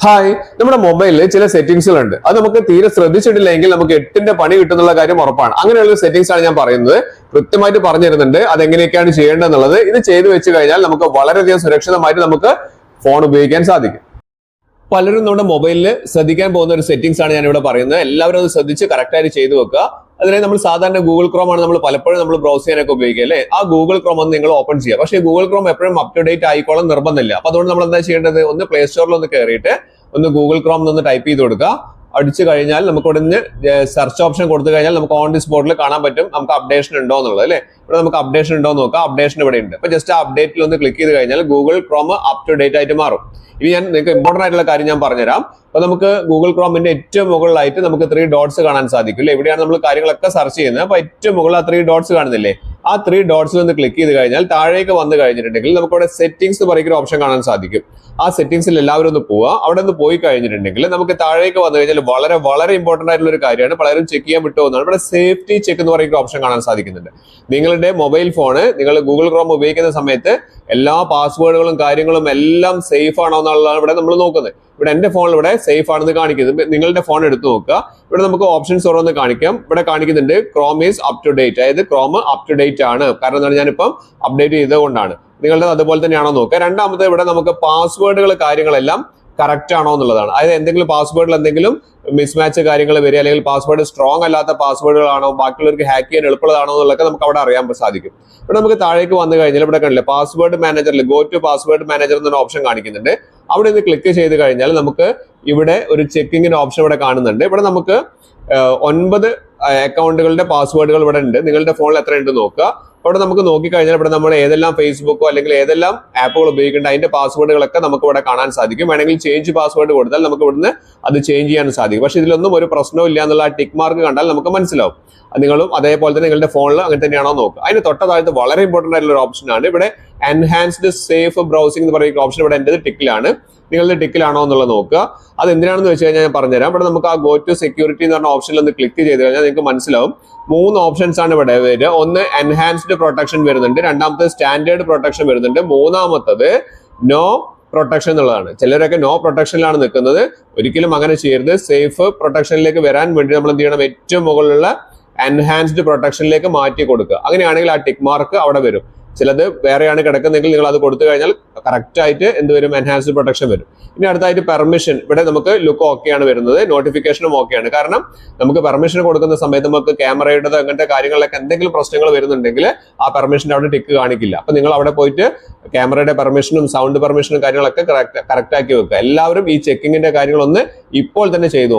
Hi, നമ്മുടെ മൊബൈലിൽ ചില സെറ്റിംഗ്സുകളുണ്ട്. അത് നമുക്ക് തീരെ ശ്രദ്ധിച്ചിട്ടില്ലെങ്കിൽ നമുക്ക് 8ന്റെ പണി കിട്ടുന്നുള്ള കാര്യം ഉറപ്പാണ്. അങ്ങനെയുള്ള സെറ്റിംഗ്സ് ആണ് ഞാൻ പറയുന്നത്. കൃത്യമായിട്ട് പറഞ്ഞു തരുന്നുണ്ട് അതെങ്ങനെയൊക്കെയാണ് ചെയ്യേണ്ടതെന്നുള്ളത്. ഇത് ചെയ്തു വെച്ച് കഴിഞ്ഞാൽ നമുക്ക് വളരെയധികം സുരക്ഷിതമായിട്ട് നമുക്ക് ഫോൺ ഉപയോഗിക്കാൻ സാധിക്കും. പലരും നമ്മുടെ മൊബൈലിൽ ശ്രദ്ധിക്കാൻ പോകുന്ന ഒരു സെറ്റിംഗ്സ് ആണ് ഞാൻ ഇവിടെ പറയുന്നത്. എല്ലാവരും അത് ശ്രദ്ധിച്ച് കറക്റ്റായിട്ട് ചെയ്തു വെക്കുക. അതിനെ നമ്മൾ സാധാരണ ഗൂഗിൾ ക്രോം ആണ് നമ്മൾ പലപ്പോഴും നമ്മൾ ബ്രൗസ് ചെയ്യാനൊക്കെ ഉപയോഗിക്കുക അല്ലേ. ആ ഗൂഗിൾ ക്രോം ഒന്ന് നിങ്ങൾ ഓപ്പൺ ചെയ്യുക. പക്ഷേ ഗൂഗിൾ ക്രോം എപ്പോഴും അപ് ടു ഡേറ്റ് ആയിക്കോളം നിർബന്ധമില്ല. അപ്പൊ അതുകൊണ്ട് നമ്മൾ എന്താ ചെയ്യേണ്ടത്, ഒന്ന് പ്ലേ സ്റ്റോറിൽ ഒന്ന് കയറിയിട്ട് ഒന്ന് ഗൂഗിൾ ക്രോം ഒന്ന് ടൈപ്പ് ചെയ്ത് കൊടുക്കുക. അടിച്ചു കഴിഞ്ഞാൽ നമുക്ക് ഇവിടെ നിന്ന് സെർച്ച് ഓപ്ഷൻ കൊടുത്തു കഴിഞ്ഞാൽ നമുക്ക് ഓൺ ദി സ്പോട്ടിൽ കാണാൻ പറ്റും നമുക്ക് അപ്ഡേഷൻ ഉണ്ടോ എന്നുള്ളത് അല്ലേ. ഇവിടെ നമുക്ക് അപ്ഡേഷൻ ഉണ്ടോ എന്ന് നോക്കാം. അപ്ഡേഷൻ ഇവിടെ ഉണ്ട്. അപ്പൊ ജസ്റ്റ് ആ അപ്ഡേറ്റിൽ ഒന്ന് ക്ലിക്ക് ചെയ്ത് കഴിഞ്ഞാൽ Google Chrome up to date ആയിട്ട് മാറും. ഇനി ഞാൻ നിങ്ങൾക്ക് ഇമ്പോർട്ടന്റ് ആയിട്ടുള്ള കാര്യം ഞാൻ പറഞ്ഞുതരാം. അപ്പൊ നമുക്ക് ഗൂഗിൾ ക്രോമിന്റെ ഏറ്റവും മുകളിലായിട്ട് നമുക്ക് 3 ഡോട്ട്സ് കാണാൻ സാധിക്കും അല്ലേ. ഇവിടെയാണ് നമ്മൾ കാര്യങ്ങളൊക്കെ സെർച്ച് ചെയ്യുന്നത്. അപ്പൊ ഏറ്റവും മുകളിൽ ആ 3 ഡോട്ട്സ് കാണുന്നില്ലേ, ആ 3 ഡോട്ട്സിൽ ഒന്ന് ക്ലിക്ക് ചെയ്ത് കഴിഞ്ഞാൽ താഴേക്ക് വന്നു കഴിഞ്ഞിട്ടുണ്ടെങ്കിൽ നമുക്ക് ഇവിടെ സെറ്റിംഗ്സ് എന്ന് പറയുന്ന ഓപ്ഷൻ കാണാൻ സാധിക്കും. ആ സെറ്റിംഗ്സിൽ എല്ലാവരും ഒന്ന് പോവുക. അവിടെ നിന്ന് പോയി കഴിഞ്ഞിട്ടുണ്ടെങ്കിൽ നമുക്ക് താഴേക്ക് വന്നു കഴിഞ്ഞാൽ വളരെ വളരെ ഇമ്പോർട്ടന്റ് ആയിട്ടുള്ള ഒരു കാര്യമാണ്, പലരും ചെക്ക് ചെയ്യാൻ വിട്ടുപോകുന്നതാണ്. ഇവിടെ സേഫ്റ്റി ചെക്ക് എന്ന് പറയുന്ന ഓപ്ഷൻ കാണാൻ സാധിക്കുന്നുണ്ട്. നിങ്ങളുടെ മൊബൈൽ ഫോണ് നിങ്ങൾ ഗൂഗിൾ ക്രോം ഉപയോഗിക്കുന്ന സമയത്ത് എല്ലാ പാസ്വേഡുകളും കാര്യങ്ങളും എല്ലാം സേഫ് ആണോ എന്നുള്ളതാണ് ഇവിടെ നമ്മൾ നോക്കുന്നത്. ഇവിടെ എന്റെ ഫോണിൽ ഇവിടെ സേഫ് ആണെന്ന് കാണിക്കുന്നത്. നിങ്ങളുടെ ഫോൺ എടുത്തു നോക്കുക. ഇവിടെ നമുക്ക് ഓപ്ഷൻസ് ഓരോന്ന് കാണിക്കാം. ഇവിടെ കാണിക്കുന്നുണ്ട് Chrome is up to date, അതായത് ക്രോം അപ് ടു ഡേറ്റ് ആണ്. കാരണം എന്താണ്, ഞാനിപ്പം അപ്ഡേറ്റ് ചെയ്തുകൊണ്ടാണ്. നിങ്ങളുടെ അതുപോലെ തന്നെയാണോ നോക്കുക. രണ്ടാമത്തെ ഇവിടെ നമുക്ക് പാസ്വേഡുകൾ കാര്യങ്ങളെല്ലാം കറക്റ്റ് ആണോ എന്നുള്ളതാണ്. അതായത് എന്തെങ്കിലും പാസ്വേഡിൽ എന്തെങ്കിലും മിസ്മാച്ച് കാര്യങ്ങൾ വരിക, അല്ലെങ്കിൽ പാസ്വേഡ് സ്ട്രോങ് അല്ലാത്ത പാസ്വേഡുകളാണോ, ബാക്കിയുള്ളവർക്ക് ഹാക്ക് ചെയ്യാൻ എളുപ്പമുള്ളതാണോ എന്നുള്ളതൊക്കെ നമുക്ക് അവിടെ അറിയാൻ സാധിക്കും. ഇവിടെ നമുക്ക് താഴേക്ക് വന്നു കഴിഞ്ഞാൽ ഇവിടെ കണ്ടില്ലേ പാസ്വേഡ് മാനേജറിൽ ഗോ ടു പാസ്വേഡ് മാനേജർ എന്നൊരു ഓപ്ഷൻ കാണിക്കുന്നുണ്ട്. അവിടെ നിന്ന് ക്ലിക്ക് ചെയ്ത് കഴിഞ്ഞാൽ നമുക്ക് ഇവിടെ ഒരു ചെക്കിങ്ങിന്റെ ഓപ്ഷൻ ഇവിടെ കാണുന്നുണ്ട്. ഇവിടെ നമുക്ക് 9 അക്കൗണ്ടുകളുടെ പാസ്വേഡുകൾ ഇവിടെ ഉണ്ട്. നിങ്ങളുടെ ഫോണിൽ എത്ര ഉണ്ട് നോക്കുക. അവിടെ നമുക്ക് നോക്കിക്കഴിഞ്ഞാൽ ഇവിടെ നമ്മൾ ഏതെല്ലാം ഫേസ്ബുക്കോ അല്ലെങ്കിൽ ഏതെല്ലാം ആപ്പുകൾ ഉപയോഗിക്കേണ്ട അതിന്റെ പാസ്വേഡുകളൊക്കെ നമുക്ക് ഇവിടെ കാണാൻ സാധിക്കും. വേണമെങ്കിൽ ചേഞ്ച് പാസ്വേഡ് കൊടുത്താൽ നമുക്ക് ഇവിടുന്ന് അത് ചേഞ്ച് ചെയ്യാൻ സാധിക്കും. പക്ഷെ ഇതിലൊന്നും ഒരു പ്രശ്നവും ഇല്ല എന്നുള്ള ടിക്ക് മാർക്ക് കണ്ടാൽ നമുക്ക് മനസ്സിലാവും. നിങ്ങളും അതേപോലെ തന്നെ നിങ്ങളുടെ ഫോണിൽ അങ്ങനെ തന്നെയാണോ നോക്കുക. അതിന് തൊട്ടതായിട്ട് വളരെ ഇമ്പോർട്ടന്റ് ആയിട്ടുള്ള ഒരു ഓപ്ഷൻ ആണ് ഇവിടെ എൻഹാൻസ്ഡ് സേഫ് ബ്രൗസിംഗ് എന്ന് പറയുന്ന ഓപ്ഷൻ. ഇവിടെ എൻ്റെ ടിക്കിലാണ്, നിങ്ങളുടെ ടിക്കിലാണോ എന്നുള്ളത് നോക്കുക. അത് എന്തിനാണെന്ന് വെച്ച് കഴിഞ്ഞാൽ ഞാൻ പറഞ്ഞുതരാം. ഇവിടെ നമുക്ക് ആ ഗോ ടു സെക്യൂരിറ്റി എന്ന് പറഞ്ഞ ഓപ്ഷനിൽ ഒന്ന് ക്ലിക്ക് ചെയ്ത് കഴിഞ്ഞാൽ നിങ്ങൾക്ക് മനസ്സിലാവും 3 ഓപ്ഷൻസ് ആണ് ഇവിടെ വരിക. ഒന്ന് എൻഹാൻസ്ഡ് പ്രൊട്ടക്ഷൻ വരുന്നുണ്ട്, രണ്ടാമത്തത് സ്റ്റാൻഡേർഡ് പ്രൊട്ടക്ഷൻ വരുന്നുണ്ട്, മൂന്നാമത്തത് നോ പ്രൊട്ടക്ഷൻ എന്നുള്ളതാണ്. ചിലരൊക്കെ നോ പ്രൊട്ടക്ഷനിലാണ് നിൽക്കുന്നത്. ഒരിക്കലും അങ്ങനെ ചെയ്യരുത്. സേഫ് പ്രൊട്ടക്ഷനിലേക്ക് വരാൻ വേണ്ടി നമ്മൾ എന്ത് ചെയ്യണം, ഏറ്റവും മുകളിലുള്ള എൻഹാൻസ്ഡ് പ്രൊട്ടക്ഷനിലേക്ക് മാറ്റി കൊടുക്കുക. അങ്ങനെയാണെങ്കിൽ ആ ടിക്ക് മാർക്ക് അവിടെ വരും. ചിലത് വേറെയാണ് കിടക്കുന്നെങ്കിൽ നിങ്ങൾ അത് കൊടുത്തു കഴിഞ്ഞാൽ കറക്റ്റ് ആയിട്ട് എന്ത് വരും, എൻഹാൻസ്ഡ് പ്രൊട്ടക്ഷൻ വരും. ഇനി അടുത്തായിട്ട് പെർമിഷൻ. ഇവിടെ നമുക്ക് ലുക്ക് ഓക്കെയാണ് വരുന്നത്, നോട്ടിഫിക്കേഷനും ഓക്കെയാണ്. കാരണം നമുക്ക് പെർമിഷൻ കൊടുക്കുന്ന സമയത്ത് നമുക്ക് ക്യാമറയുടെ അങ്ങനത്തെ കാര്യങ്ങളിലൊക്കെ എന്തെങ്കിലും പ്രശ്നങ്ങൾ വരുന്നുണ്ടെങ്കിൽ ആ പെർമിഷൻ്റെ അവിടെ ടിക്ക് കാണിക്കില്ല. അപ്പൊ നിങ്ങൾ അവിടെ പോയിട്ട് ക്യാമറയുടെ പെർമിഷനും സൗണ്ട് പെർമിഷനും കാര്യങ്ങളൊക്കെ കറക്റ്റ് ആക്കി വെക്കുക. എല്ലാവരും ഈ ചെക്കിങ്ങിന്റെ കാര്യങ്ങളൊന്ന് ഇപ്പോൾ തന്നെ ചെയ്തു നോക്കുക.